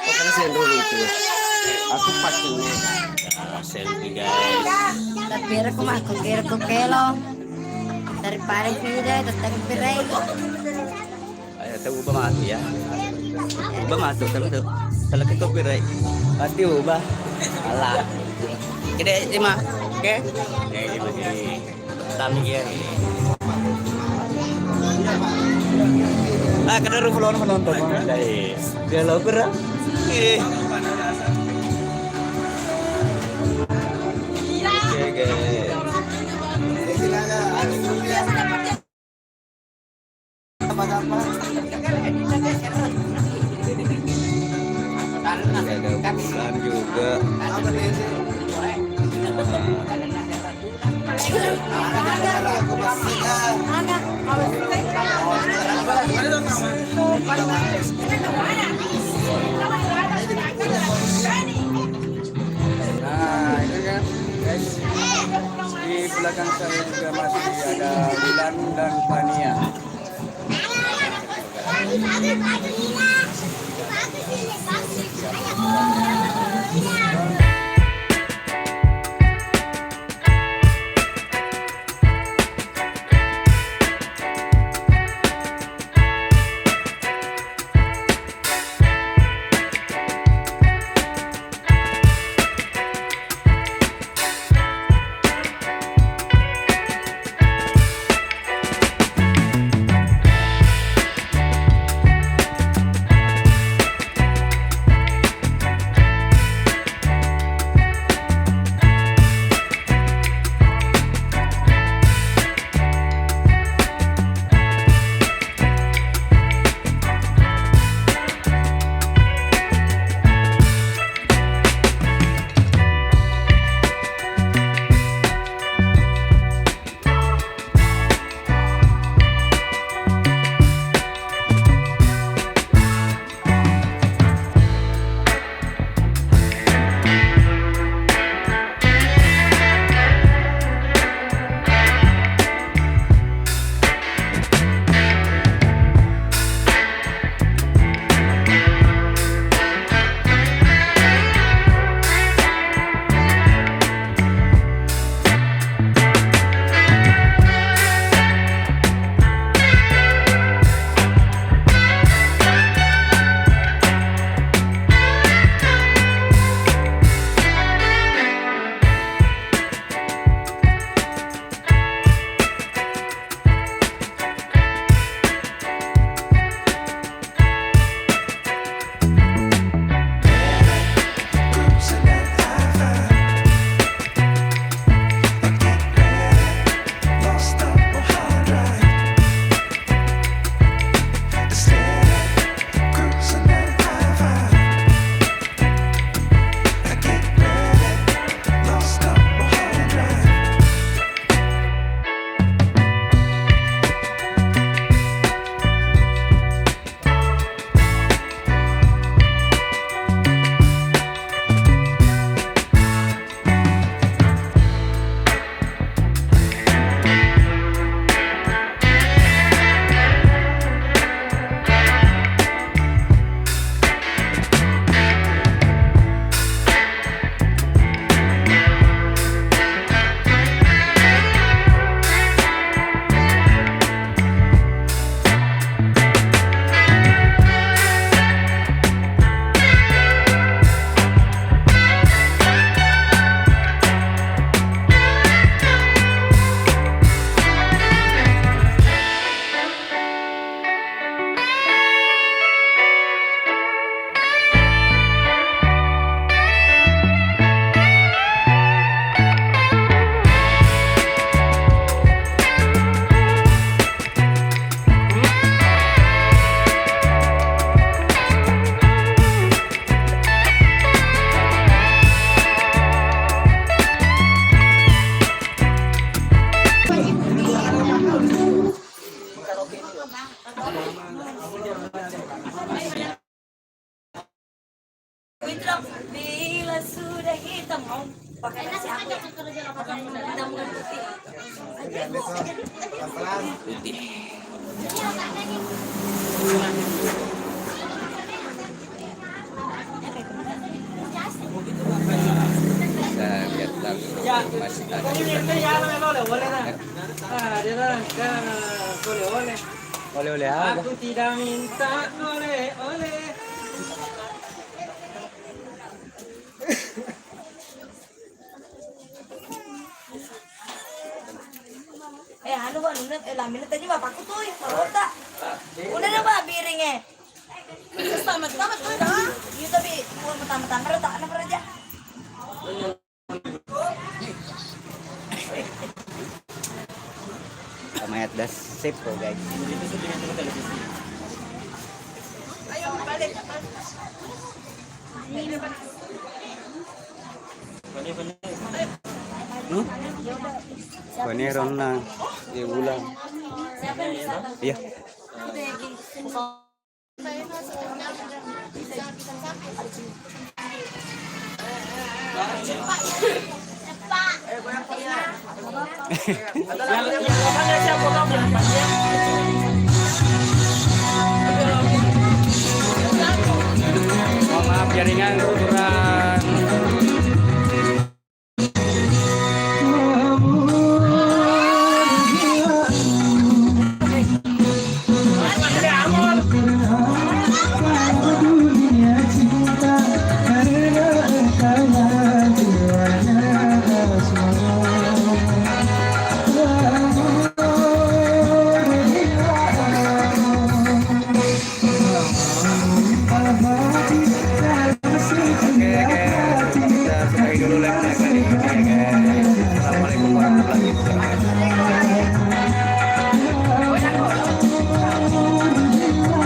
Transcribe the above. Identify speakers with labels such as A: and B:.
A: Pokoknya saya dulu itu. Aku pasti selfie guys.
B: Tapi aku mah kukira kukelo. Daripada video tetap pirai.
A: Ayo kita ubah masuk ya. Ubah masuk tapi tuh. Kalau kita copyright pasti ubah. Alah. Kita lima. Oke. Lima ini. Kami ya. Kada rumah menonton guys. Dia loper. Oke guys. Ada bulan juga. Nah ini kan guys, di belakang saya juga masih ada Wilan dan Fania.
B: Bila sudah hitam mau pakai nasi apa ya? Hitam bukan putih.
A: Putih. Kita lihat langsung masih ada. Oleh-oleh apa?
C: Aku tidak minta oleh-oleh.
B: Anu ba, nunat, lamin tadi bapakku tuh, marota. Udah na ba, biringnya? Tamat tuh dah. Iya tapi, mau pertama-tama rata, anak raja.
A: Kamayat das sip po guys.
B: Ayo balik.
A: Paneron na ulam.
B: Siapa yang bisa?
A: Iya. Mohon maaf jaringan kurang